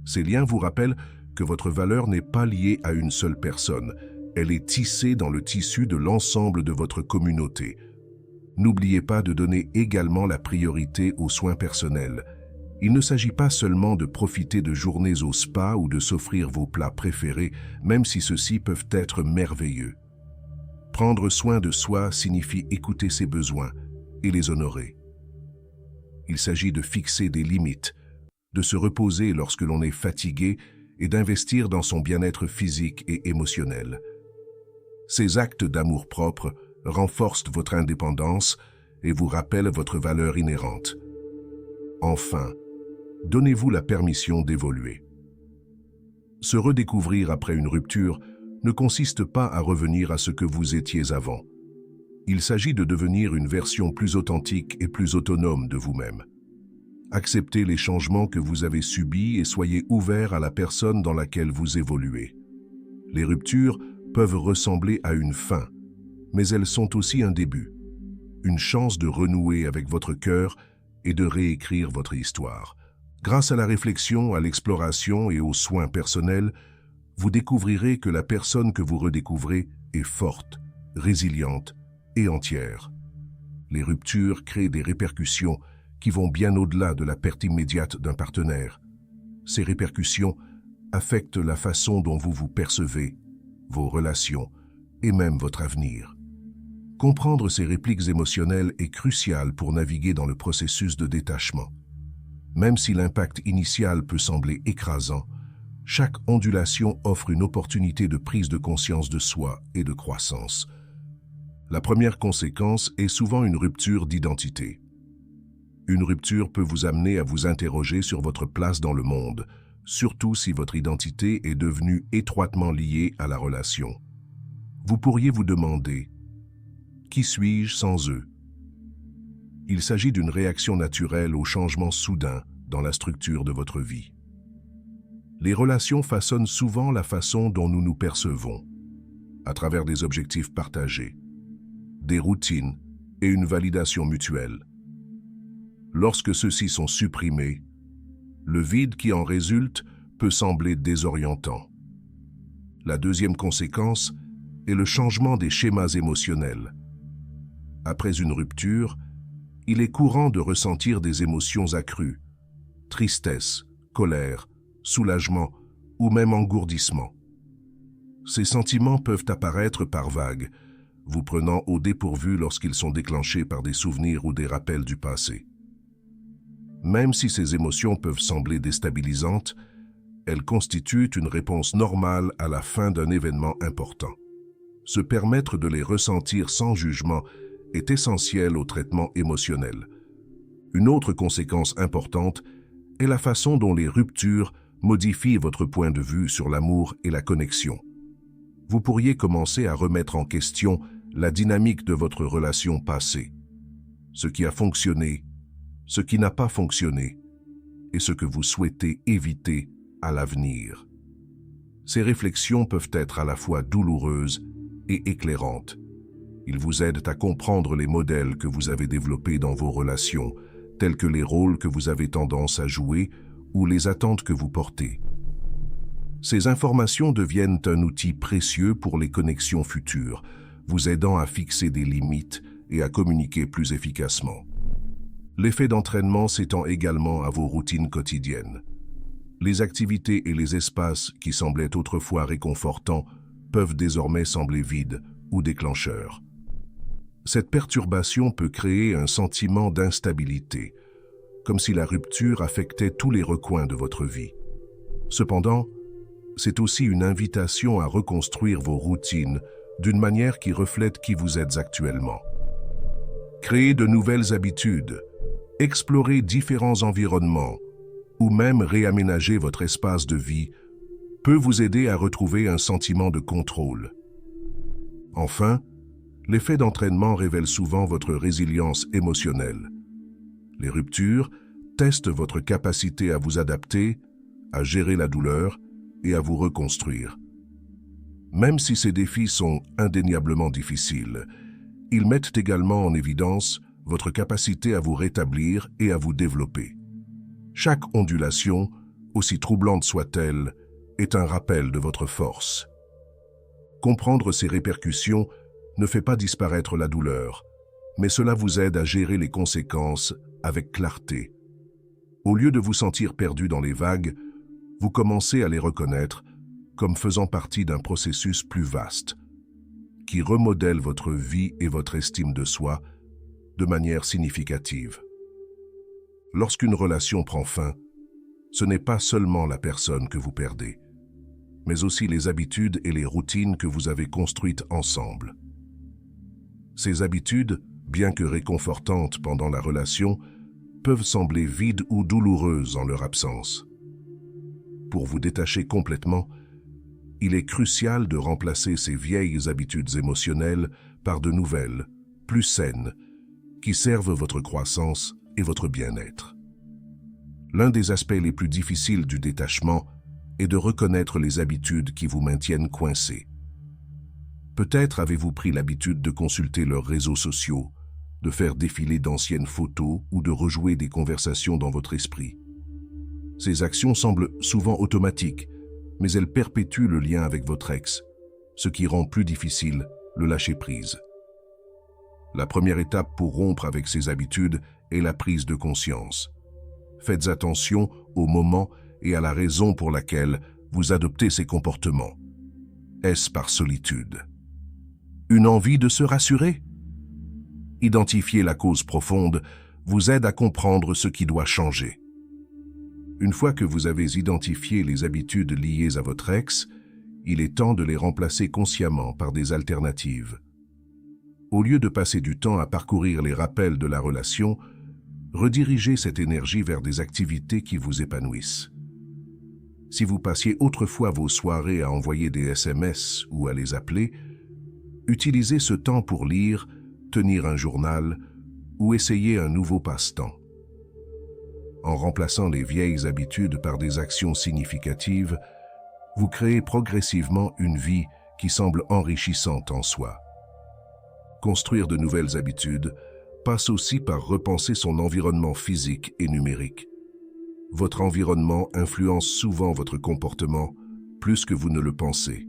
Ces liens vous rappellent que votre valeur n'est pas liée à une seule personne, elle est tissée dans le tissu de l'ensemble de votre communauté. N'oubliez pas de donner également la priorité aux soins personnels. Il ne s'agit pas seulement de profiter de journées au spa ou de s'offrir vos plats préférés, même si ceux-ci peuvent être merveilleux. Prendre soin de soi signifie écouter ses besoins et les honorer. Il s'agit de fixer des limites, de se reposer lorsque l'on est fatigué et d'investir dans son bien-être physique et émotionnel. Ces actes d'amour-propre renforcent votre indépendance et vous rappellent votre valeur inhérente. Enfin, donnez-vous la permission d'évoluer. Se redécouvrir après une rupture ne consiste pas à revenir à ce que vous étiez avant. Il s'agit de devenir une version plus authentique et plus autonome de vous-même. Acceptez les changements que vous avez subis et soyez ouvert à la personne dans laquelle vous évoluez. Les ruptures peuvent ressembler à une fin, mais elles sont aussi un début, une chance de renouer avec votre cœur et de réécrire votre histoire. Grâce à la réflexion, à l'exploration et aux soins personnels, vous découvrirez que la personne que vous redécouvrez est forte, résiliente et entière. Les ruptures créent des répercussions qui vont bien au-delà de la perte immédiate d'un partenaire. Ces répercussions affectent la façon dont vous vous percevez, vos relations et même votre avenir. Comprendre ces répliques émotionnelles est crucial pour naviguer dans le processus de détachement. Même si l'impact initial peut sembler écrasant, chaque ondulation offre une opportunité de prise de conscience de soi et de croissance. La première conséquence est souvent une rupture d'identité. Une rupture peut vous amener à vous interroger sur votre place dans le monde, surtout si votre identité est devenue étroitement liée à la relation. Vous pourriez vous demander « Qui suis-je sans eux ?» Il s'agit d'une réaction naturelle au changement soudain dans la structure de votre vie. Les relations façonnent souvent la façon dont nous nous percevons, à travers des objectifs partagés, des routines et une validation mutuelle. Lorsque ceux-ci sont supprimés, le vide qui en résulte peut sembler désorientant. La deuxième conséquence est le changement des schémas émotionnels. Après une rupture, il est courant de ressentir des émotions accrues, tristesse, colère, soulagement ou même engourdissement. Ces sentiments peuvent apparaître par vagues, vous prenant au dépourvu lorsqu'ils sont déclenchés par des souvenirs ou des rappels du passé. Même si ces émotions peuvent sembler déstabilisantes, elles constituent une réponse normale à la fin d'un événement important. Se permettre de les ressentir sans jugement est essentiel au traitement émotionnel. Une autre conséquence importante est la façon dont les ruptures modifient votre point de vue sur l'amour et la connexion. Vous pourriez commencer à remettre en question la dynamique de votre relation passée, ce qui a fonctionné, ce qui n'a pas fonctionné et ce que vous souhaitez éviter à l'avenir. Ces réflexions peuvent être à la fois douloureuses et éclairantes. Ils vous aident à comprendre les modèles que vous avez développés dans vos relations, tels que les rôles que vous avez tendance à jouer ou les attentes que vous portez. Ces informations deviennent un outil précieux pour les connexions futures, vous aidant à fixer des limites et à communiquer plus efficacement. L'effet d'entraînement s'étend également à vos routines quotidiennes. Les activités et les espaces qui semblaient autrefois réconfortants peuvent désormais sembler vides ou déclencheurs. Cette perturbation peut créer un sentiment d'instabilité, comme si la rupture affectait tous les recoins de votre vie. Cependant, c'est aussi une invitation à reconstruire vos routines d'une manière qui reflète qui vous êtes actuellement. Créer de nouvelles habitudes, explorer différents environnements ou même réaménager votre espace de vie peut vous aider à retrouver un sentiment de contrôle. Enfin, l'effet d'entraînement révèle souvent votre résilience émotionnelle. Les ruptures testent votre capacité à vous adapter, à gérer la douleur et à vous reconstruire. Même si ces défis sont indéniablement difficiles, ils mettent également en évidence votre capacité à vous rétablir et à vous développer. Chaque ondulation, aussi troublante soit-elle, est un rappel de votre force. Comprendre ces répercussions ne fait pas disparaître la douleur, mais cela vous aide à gérer les conséquences avec clarté. Au lieu de vous sentir perdu dans les vagues, vous commencez à les reconnaître comme faisant partie d'un processus plus vaste, qui remodèle votre vie et votre estime de soi de manière significative. Lorsqu'une relation prend fin, ce n'est pas seulement la personne que vous perdez, mais aussi les habitudes et les routines que vous avez construites ensemble. Ces habitudes, bien que réconfortantes pendant la relation, peuvent sembler vides ou douloureuses en leur absence. pour vous détacher complètement, il est crucial de remplacer ces vieilles habitudes émotionnelles par de nouvelles, plus saines, qui servent votre croissance et votre bien-être. L'un des aspects les plus difficiles du détachement est de reconnaître les habitudes qui vous maintiennent coincés. Peut-être avez-vous pris l'habitude de consulter leurs réseaux sociaux, de faire défiler d'anciennes photos ou de rejouer des conversations dans votre esprit. Ces actions semblent souvent automatiques, mais elles perpétuent le lien avec votre ex, ce qui rend plus difficile le lâcher-prise. La première étape pour rompre avec ces habitudes est la prise de conscience. Faites attention au moment et à la raison pour laquelle vous adoptez ces comportements. Est-ce par solitude? Une envie de se rassurer? Identifier la cause profonde vous aide à comprendre ce qui doit changer. Une fois que vous avez identifié les habitudes liées à votre ex, il est temps de les remplacer consciemment par des alternatives. Au lieu de passer du temps à parcourir les rappels de la relation, redirigez cette énergie vers des activités qui vous épanouissent. Si vous passiez autrefois vos soirées à envoyer des SMS ou à les appeler, utilisez ce temps pour lire, tenir un journal ou essayer un nouveau passe-temps. En remplaçant les vieilles habitudes par des actions significatives, vous créez progressivement une vie qui semble enrichissante en soi. Construire de nouvelles habitudes passe aussi par repenser son environnement physique et numérique. Votre environnement influence souvent votre comportement plus que vous ne le pensez.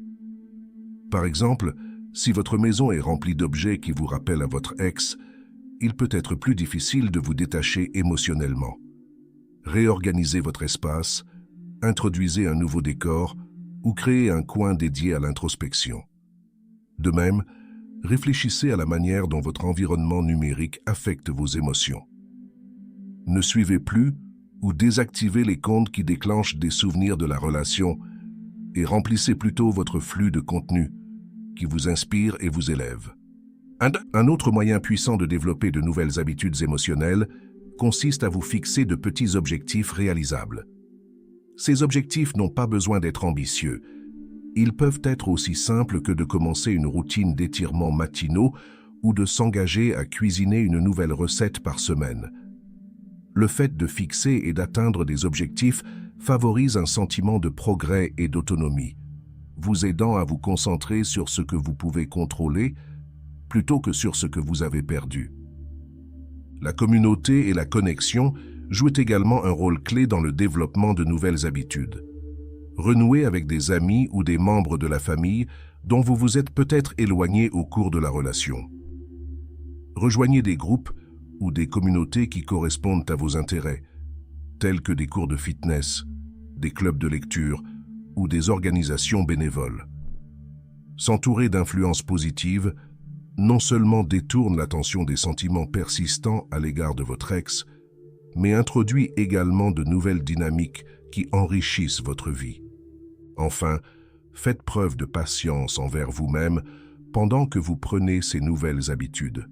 Par exemple, si votre maison est remplie d'objets qui vous rappellent à votre ex, il peut être plus difficile de vous détacher émotionnellement. Réorganisez votre espace, introduisez un nouveau décor ou créez un coin dédié à l'introspection. De même, réfléchissez à la manière dont votre environnement numérique affecte vos émotions. Ne suivez plus ou désactivez les comptes qui déclenchent des souvenirs de la relation et remplissez plutôt votre flux de contenu qui vous inspire et vous élève. Un autre moyen puissant de développer de nouvelles habitudes émotionnelles consiste à vous fixer de petits objectifs réalisables. Ces objectifs n'ont pas besoin d'être ambitieux. Ils peuvent être aussi simples que de commencer une routine d'étirements matinaux ou de s'engager à cuisiner une nouvelle recette par semaine. Le fait de fixer et d'atteindre des objectifs favorise un sentiment de progrès et d'autonomie, vous aidant à vous concentrer sur ce que vous pouvez contrôler plutôt que sur ce que vous avez perdu. La communauté et la connexion jouent également un rôle clé dans le développement de nouvelles habitudes. Renouez avec des amis ou des membres de la famille dont vous vous êtes peut-être éloigné au cours de la relation. Rejoignez des groupes ou des communautés qui correspondent à vos intérêts, tels que des cours de fitness, des clubs de lecture ou des organisations bénévoles. S'entourer d'influences positives non seulement détourne l'attention des sentiments persistants à l'égard de votre ex, mais introduit également de nouvelles dynamiques qui enrichissent votre vie. Enfin, faites preuve de patience envers vous-même pendant que vous prenez ces nouvelles habitudes.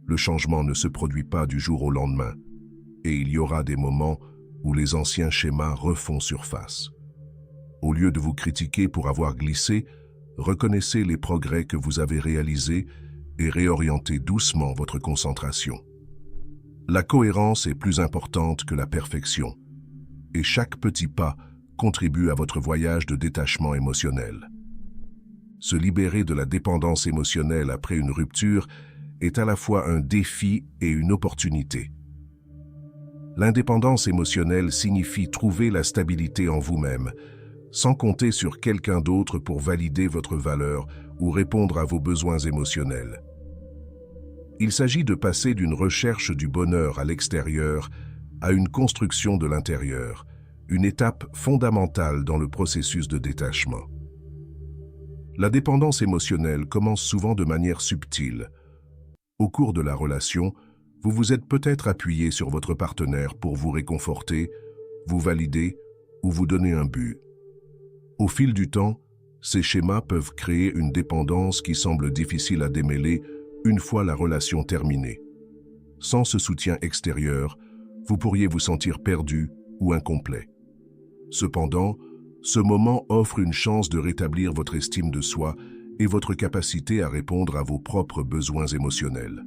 Le changement ne se produit pas du jour au lendemain, et il y aura des moments où les anciens schémas refont surface. Au lieu de vous critiquer pour avoir glissé, reconnaissez les progrès que vous avez réalisés et réorientez doucement votre concentration. La cohérence est plus importante que la perfection, et chaque petit pas contribue à votre voyage de détachement émotionnel. Se libérer de la dépendance émotionnelle après une rupture est à la fois un défi et une opportunité. L'indépendance émotionnelle signifie trouver la stabilité en vous-même, sans compter sur quelqu'un d'autre pour valider votre valeur ou répondre à vos besoins émotionnels. Il s'agit de passer d'une recherche du bonheur à l'extérieur à une construction de l'intérieur, une étape fondamentale dans le processus de détachement. La dépendance émotionnelle commence souvent de manière subtile. Au cours de la relation, vous vous êtes peut-être appuyé sur votre partenaire pour vous réconforter, vous valider ou vous donner un but. Au fil du temps, ces schémas peuvent créer une dépendance qui semble difficile à démêler une fois la relation terminée. Sans ce soutien extérieur, vous pourriez vous sentir perdu ou incomplet. Cependant, Ce moment offre une chance de rétablir votre estime de soi et votre capacité à répondre à vos propres besoins émotionnels.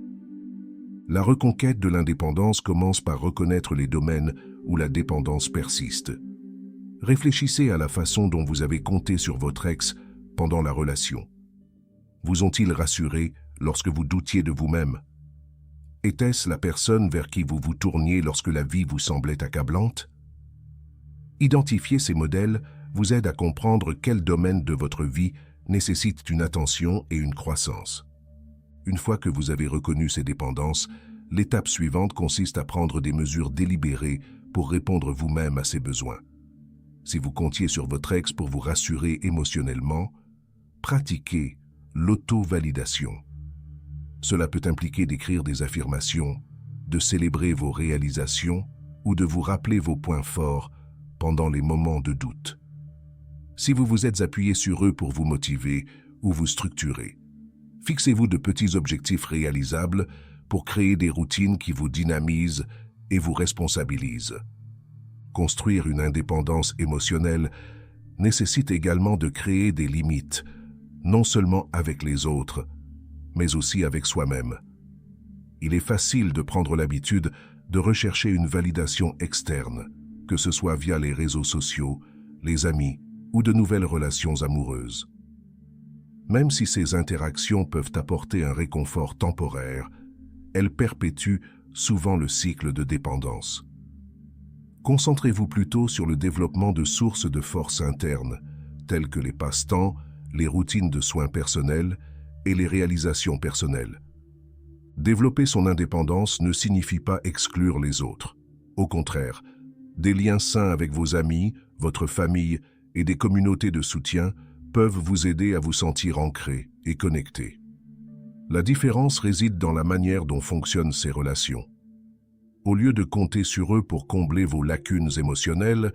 La reconquête de l'indépendance commence par reconnaître les domaines où la dépendance persiste. Réfléchissez à la façon dont vous avez compté sur votre ex pendant la relation. Vous ont-ils rassuré lorsque vous doutiez de vous-même? Était-ce la personne vers qui vous vous tourniez lorsque la vie vous semblait accablante? Identifier ces modèles vous aide à comprendre quel domaine de votre vie nécessite une attention et une croissance. Une fois que vous avez reconnu ces dépendances, l'étape suivante consiste à prendre des mesures délibérées pour répondre vous-même à ces besoins. Si vous comptiez sur votre ex pour vous rassurer émotionnellement, pratiquez l'auto-validation. Cela peut impliquer d'écrire des affirmations, de célébrer vos réalisations ou de vous rappeler vos points forts pendant les moments de doute. Si vous vous êtes appuyé sur eux pour vous motiver ou vous structurer, fixez-vous de petits objectifs réalisables pour créer des routines qui vous dynamisent et vous responsabilisent. Construire une indépendance émotionnelle nécessite également de créer des limites, non seulement avec les autres, mais aussi avec soi-même. Il est facile de prendre l'habitude de rechercher une validation externe, que ce soit via les réseaux sociaux, les amis ou de nouvelles relations amoureuses. Même si ces interactions peuvent apporter un réconfort temporaire, elles perpétuent souvent le cycle de dépendance. Concentrez-vous plutôt sur le développement de sources de force internes, telles que les passe-temps, les routines de soins personnels et les réalisations personnelles. Développer son indépendance ne signifie pas exclure les autres. Au contraire, des liens sains avec vos amis, votre famille et des communautés de soutien peuvent vous aider à vous sentir ancré et connecté. La différence réside dans la manière dont fonctionnent ces relations. Au lieu de compter sur eux pour combler vos lacunes émotionnelles,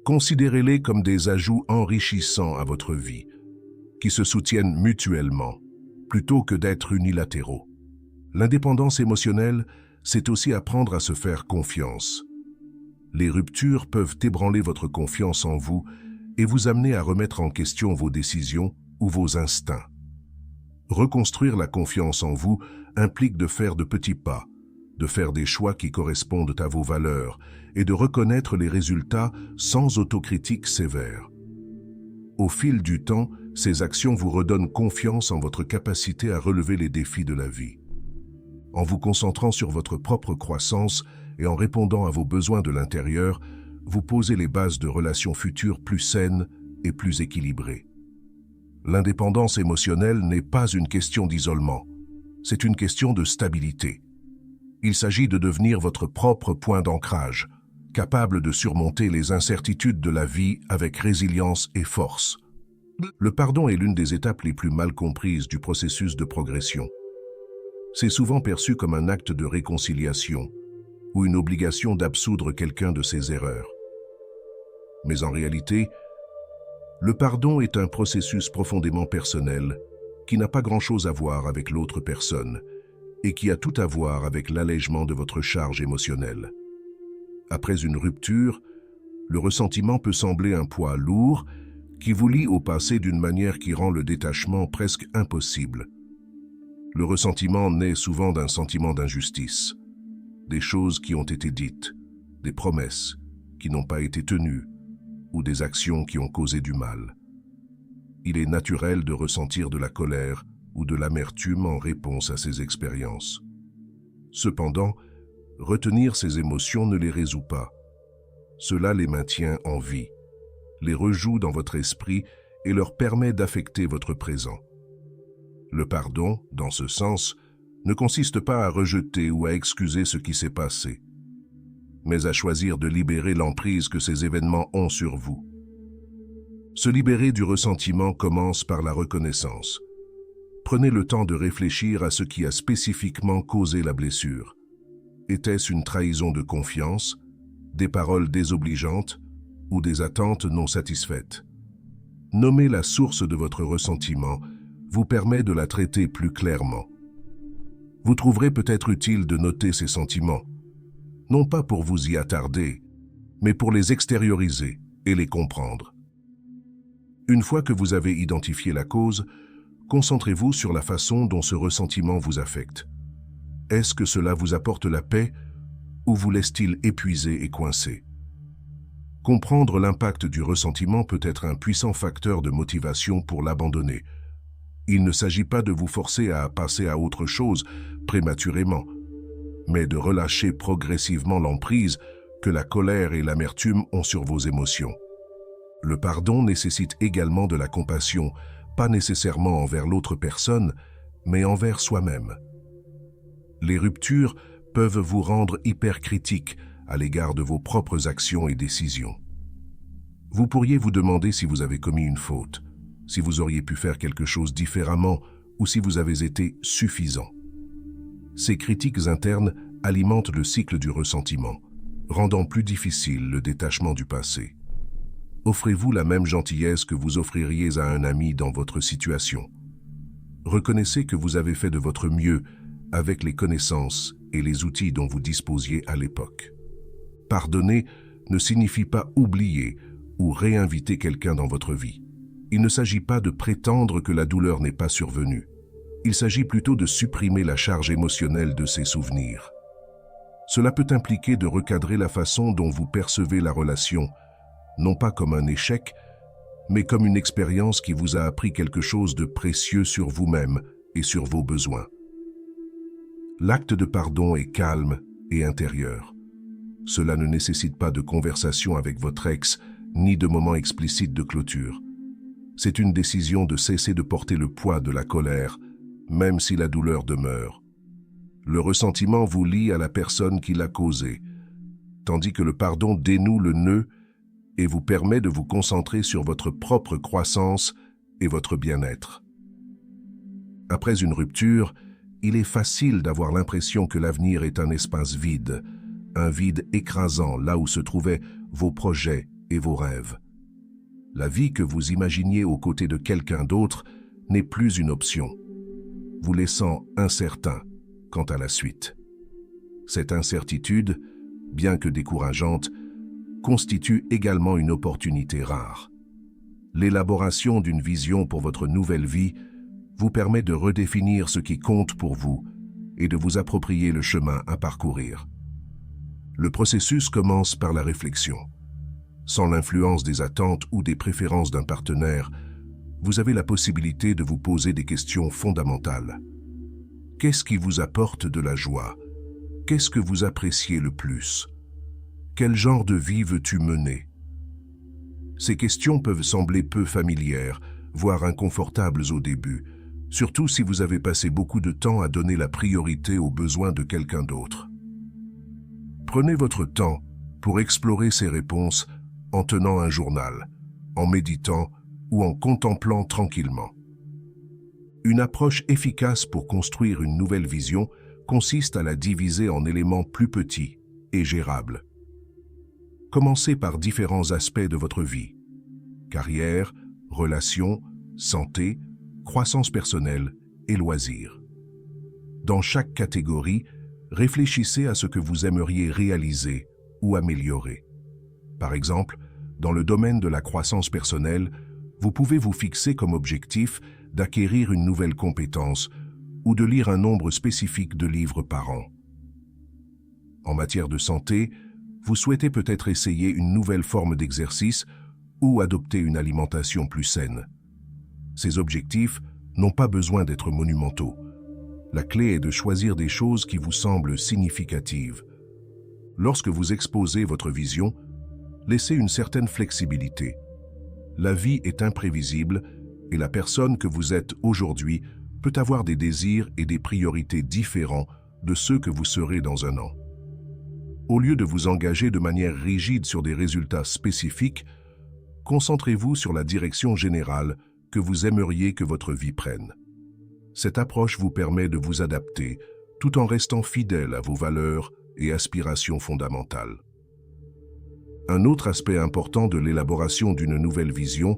considérez-les comme des ajouts enrichissants à votre vie, qui se soutiennent mutuellement, plutôt que d'être unilatéraux. L'indépendance émotionnelle, c'est aussi apprendre à se faire confiance. Les ruptures peuvent ébranler votre confiance en vous et vous amener à remettre en question vos décisions ou vos instincts. Reconstruire la confiance en vous implique de faire de petits pas, de faire des choix qui correspondent à vos valeurs et de reconnaître les résultats sans autocritique sévère. Au fil du temps, ces actions vous redonnent confiance en votre capacité à relever les défis de la vie. En vous concentrant sur votre propre croissance et en répondant à vos besoins de l'intérieur, vous posez les bases de relations futures plus saines et plus équilibrées. L'indépendance émotionnelle n'est pas une question d'isolement, c'est une question de stabilité. Il s'agit de devenir votre propre point d'ancrage, capable de surmonter les incertitudes de la vie avec résilience et force. Le pardon est l'une des étapes les plus mal comprises du processus de progression. C'est souvent perçu comme un acte de réconciliation ou une obligation d'absoudre quelqu'un de ses erreurs. Mais en réalité, le pardon est un processus profondément personnel qui n'a pas grand-chose à voir avec l'autre personne et qui a tout à voir avec l'allègement de votre charge émotionnelle. Après une rupture, le ressentiment peut sembler un poids lourd qui vous lie au passé d'une manière qui rend le détachement presque impossible. Le ressentiment naît souvent d'un sentiment d'injustice, des choses qui ont été dites, des promesses qui n'ont pas été tenues ou des actions qui ont causé du mal. Il est naturel de ressentir de la colère ou de l'amertume en réponse à ces expériences. Cependant, retenir ces émotions ne les résout pas. Cela les maintient en vie, les rejoue dans votre esprit et leur permet d'affecter votre présent. Le pardon, dans ce sens, ne consiste pas à rejeter ou à excuser ce qui s'est passé, mais à choisir de libérer l'emprise que ces événements ont sur vous. Se libérer du ressentiment commence par la reconnaissance. Prenez le temps de réfléchir à ce qui a spécifiquement causé la blessure. Était-ce une trahison de confiance, des paroles désobligeantes ou des attentes non satisfaites? Nommer la source de votre ressentiment vous permet de la traiter plus clairement. Vous trouverez peut-être utile de noter ces sentiments, non pas pour vous y attarder, mais pour les extérioriser et les comprendre. Une fois que vous avez identifié la cause, concentrez-vous sur la façon dont ce ressentiment vous affecte. Est-ce que cela vous apporte la paix ou vous laisse-t-il épuisé et coincé? Comprendre l'impact du ressentiment peut être un puissant facteur de motivation pour l'abandonner. Il ne s'agit pas de vous forcer à passer à autre chose prématurément, mais de relâcher progressivement l'emprise que la colère et l'amertume ont sur vos émotions. Le pardon nécessite également de la compassion, pas nécessairement envers l'autre personne, mais envers soi-même. Les ruptures peuvent vous rendre hypercritique à l'égard de vos propres actions et décisions. Vous pourriez vous demander si vous avez commis une faute, si vous auriez pu faire quelque chose différemment ou si vous avez été suffisant. Ces critiques internes alimentent le cycle du ressentiment, rendant plus difficile le détachement du passé. Offrez-vous la même gentillesse que vous offririez à un ami dans votre situation. Reconnaissez que vous avez fait de votre mieux avec les connaissances et les outils dont vous disposiez à l'époque. Pardonner ne signifie pas oublier ou réinviter quelqu'un dans votre vie. Il ne s'agit pas de prétendre que la douleur n'est pas survenue. Il s'agit plutôt de supprimer la charge émotionnelle de ces souvenirs. Cela peut impliquer de recadrer la façon dont vous percevez la relation, non pas comme un échec, mais comme une expérience qui vous a appris quelque chose de précieux sur vous-même et sur vos besoins. L'acte de pardon est calme et intérieur. Cela ne nécessite pas de conversation avec votre ex, ni de moment explicite de clôture. C'est une décision de cesser de porter le poids de la colère, même si la douleur demeure. Le ressentiment vous lie à la personne qui l'a causé, tandis que le pardon dénoue le nœud et vous permet de vous concentrer sur votre propre croissance et votre bien-être. Après une rupture, il est facile d'avoir l'impression que l'avenir est un espace vide, un vide écrasant là où se trouvaient vos projets et vos rêves. La vie que vous imaginiez aux côtés de quelqu'un d'autre n'est plus une option, vous laissant incertain quant à la suite. Cette incertitude, bien que décourageante, constitue également une opportunité rare. L'élaboration d'une vision pour votre nouvelle vie vous permet de redéfinir ce qui compte pour vous et de vous approprier le chemin à parcourir. Le processus commence par la réflexion. Sans l'influence des attentes ou des préférences d'un partenaire, vous avez la possibilité de vous poser des questions fondamentales. Qu'est-ce qui vous apporte de la joie? Qu'est-ce que vous appréciez le plus? Quel genre de vie veux-tu mener? Ces questions peuvent sembler peu familières, voire inconfortables au début, surtout si vous avez passé beaucoup de temps à donner la priorité aux besoins de quelqu'un d'autre. Prenez votre temps pour explorer ces réponses en tenant un journal, en méditant ou en contemplant tranquillement. Une approche efficace pour construire une nouvelle vision consiste à la diviser en éléments plus petits et gérables. Commencez par différents aspects de votre vie: carrière, relations, santé, croissance personnelle et loisirs. Dans chaque catégorie, réfléchissez à ce que vous aimeriez réaliser ou améliorer. Par exemple, dans le domaine de la croissance personnelle, vous pouvez vous fixer comme objectif d'acquérir une nouvelle compétence ou de lire un nombre spécifique de livres par an. En matière de santé, vous souhaitez peut-être essayer une nouvelle forme d'exercice ou adopter une alimentation plus saine. Ces objectifs n'ont pas besoin d'être monumentaux. La clé est de choisir des choses qui vous semblent significatives. Lorsque vous exposez votre vision, laissez une certaine flexibilité. La vie est imprévisible et la personne que vous êtes aujourd'hui peut avoir des désirs et des priorités différents de ceux que vous serez dans un an. Au lieu de vous engager de manière rigide sur des résultats spécifiques, concentrez-vous sur la direction générale que vous aimeriez que votre vie prenne. Cette approche vous permet de vous adapter tout en restant fidèle à vos valeurs et aspirations fondamentales. Un autre aspect important de l'élaboration d'une nouvelle vision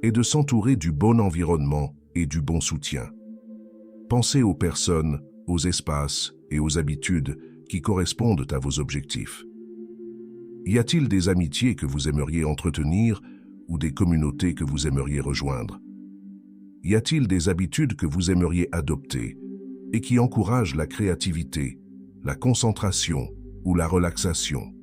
est de s'entourer du bon environnement et du bon soutien. Pensez aux personnes, aux espaces et aux habitudes qui correspondent à vos objectifs. Y a-t-il des amitiés que vous aimeriez entretenir ou des communautés que vous aimeriez rejoindre? Y a-t-il des habitudes que vous aimeriez adopter et qui encouragent la créativité, la concentration ou la relaxation?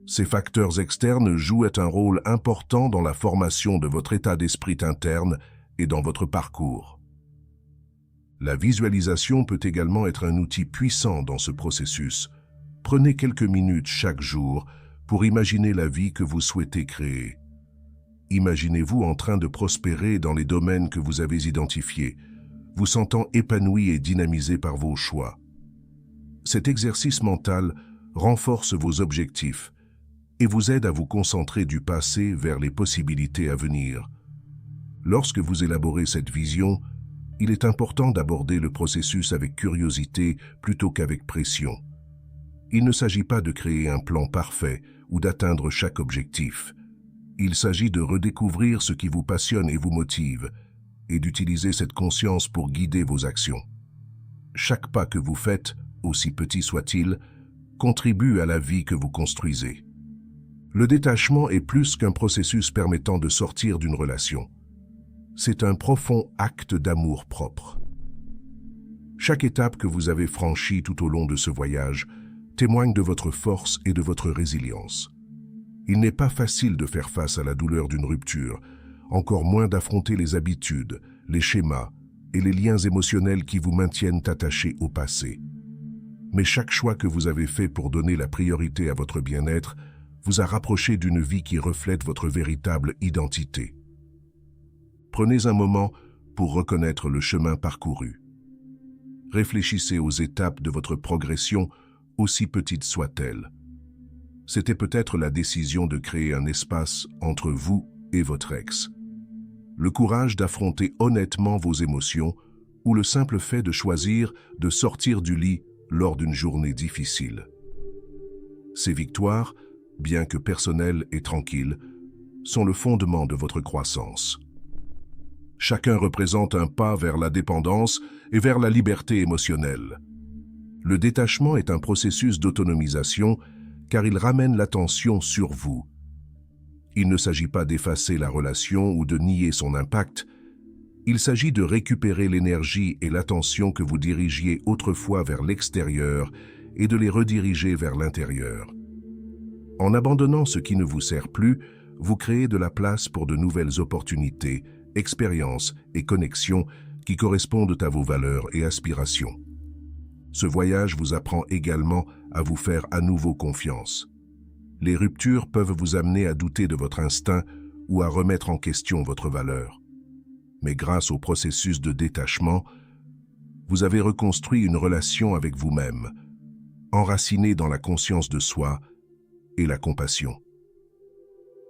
Ces facteurs externes jouent un rôle important dans la formation de votre état d'esprit interne et dans votre parcours. La visualisation peut également être un outil puissant dans ce processus. Prenez quelques minutes chaque jour pour imaginer la vie que vous souhaitez créer. Imaginez-vous en train de prospérer dans les domaines que vous avez identifiés, vous sentant épanoui et dynamisé par vos choix. Cet exercice mental renforce vos objectifs et vous aide à vous concentrer du passé vers les possibilités à venir. Lorsque vous élaborez cette vision, il est important d'aborder le processus avec curiosité plutôt qu'avec pression. Il ne s'agit pas de créer un plan parfait ou d'atteindre chaque objectif. Il s'agit de redécouvrir ce qui vous passionne et vous motive, et d'utiliser cette conscience pour guider vos actions. Chaque pas que vous faites, aussi petit soit-il, contribue à la vie que vous construisez. Le détachement est plus qu'un processus permettant de sortir d'une relation. C'est un profond acte d'amour propre. Chaque étape que vous avez franchie tout au long de ce voyage témoigne de votre force et de votre résilience. Il n'est pas facile de faire face à la douleur d'une rupture, encore moins d'affronter les habitudes, les schémas et les liens émotionnels qui vous maintiennent attachés au passé. Mais chaque choix que vous avez fait pour donner la priorité à votre bien-être vous a rapproché d'une vie qui reflète votre véritable identité. Prenez un moment pour reconnaître le chemin parcouru. Réfléchissez aux étapes de votre progression, aussi petites soient-elles. C'était peut-être la décision de créer un espace entre vous et votre ex, le courage d'affronter honnêtement vos émotions ou le simple fait de choisir de sortir du lit lors d'une journée difficile. Ces victoires, bien que personnelles et tranquilles, sont le fondement de votre croissance. Chacun représente un pas vers la dépendance et vers la liberté émotionnelle. Le détachement est un processus d'autonomisation car il ramène l'attention sur vous. Il ne s'agit pas d'effacer la relation ou de nier son impact, il s'agit de récupérer l'énergie et l'attention que vous dirigiez autrefois vers l'extérieur et de les rediriger vers l'intérieur. En abandonnant ce qui ne vous sert plus, vous créez de la place pour de nouvelles opportunités, expériences et connexions qui correspondent à vos valeurs et aspirations. Ce voyage vous apprend également à vous faire à nouveau confiance. Les ruptures peuvent vous amener à douter de votre instinct ou à remettre en question votre valeur. Mais grâce au processus de détachement, vous avez reconstruit une relation avec vous-même, enracinée dans la conscience de soi et la compassion.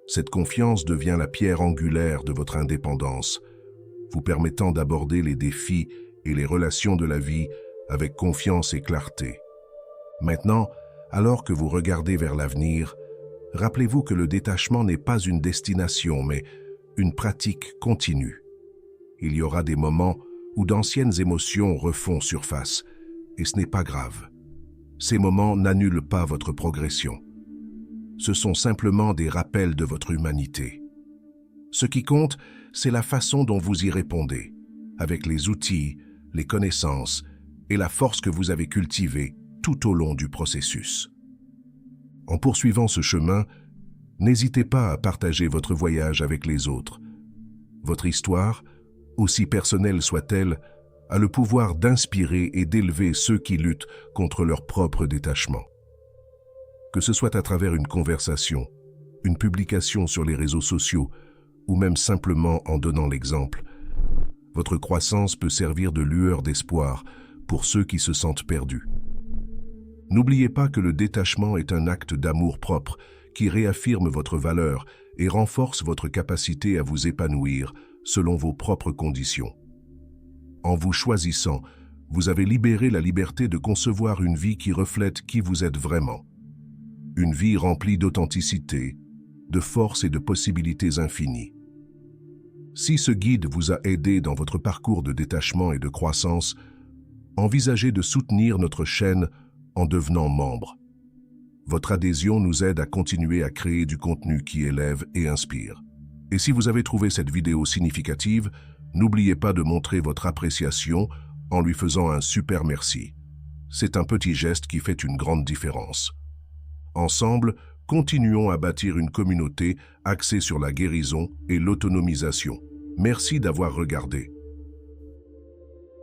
Cette confiance devient la pierre angulaire de votre indépendance, vous permettant d'aborder les défis et les relations de la vie avec confiance et clarté. Maintenant, alors que vous regardez vers l'avenir, rappelez-vous que le détachement n'est pas une destination, mais une pratique continue. Il y aura des moments où d'anciennes émotions refont surface, et ce n'est pas grave. Ces moments n'annulent pas votre progression. Ce sont simplement des rappels de votre humanité. Ce qui compte, c'est la façon dont vous y répondez, avec les outils, les connaissances et la force que vous avez cultivée tout au long du processus. En poursuivant ce chemin, n'hésitez pas à partager votre voyage avec les autres. Votre histoire, aussi personnelle soit-elle, a le pouvoir d'inspirer et d'élever ceux qui luttent contre leur propre détachement. Que ce soit à travers une conversation, une publication sur les réseaux sociaux ou même simplement en donnant l'exemple, votre croissance peut servir de lueur d'espoir pour ceux qui se sentent perdus. N'oubliez pas que le détachement est un acte d'amour-propre qui réaffirme votre valeur et renforce votre capacité à vous épanouir selon vos propres conditions. En vous choisissant, vous avez libéré la liberté de concevoir une vie qui reflète qui vous êtes vraiment. Une vie remplie d'authenticité, de force et de possibilités infinies. Si ce guide vous a aidé dans votre parcours de détachement et de croissance, envisagez de soutenir notre chaîne en devenant membre. Votre adhésion nous aide à continuer à créer du contenu qui élève et inspire. Et si vous avez trouvé cette vidéo significative, n'oubliez pas de montrer votre appréciation en lui faisant un super merci. C'est un petit geste qui fait une grande différence. Ensemble, continuons à bâtir une communauté axée sur la guérison et l'autonomisation. Merci d'avoir regardé.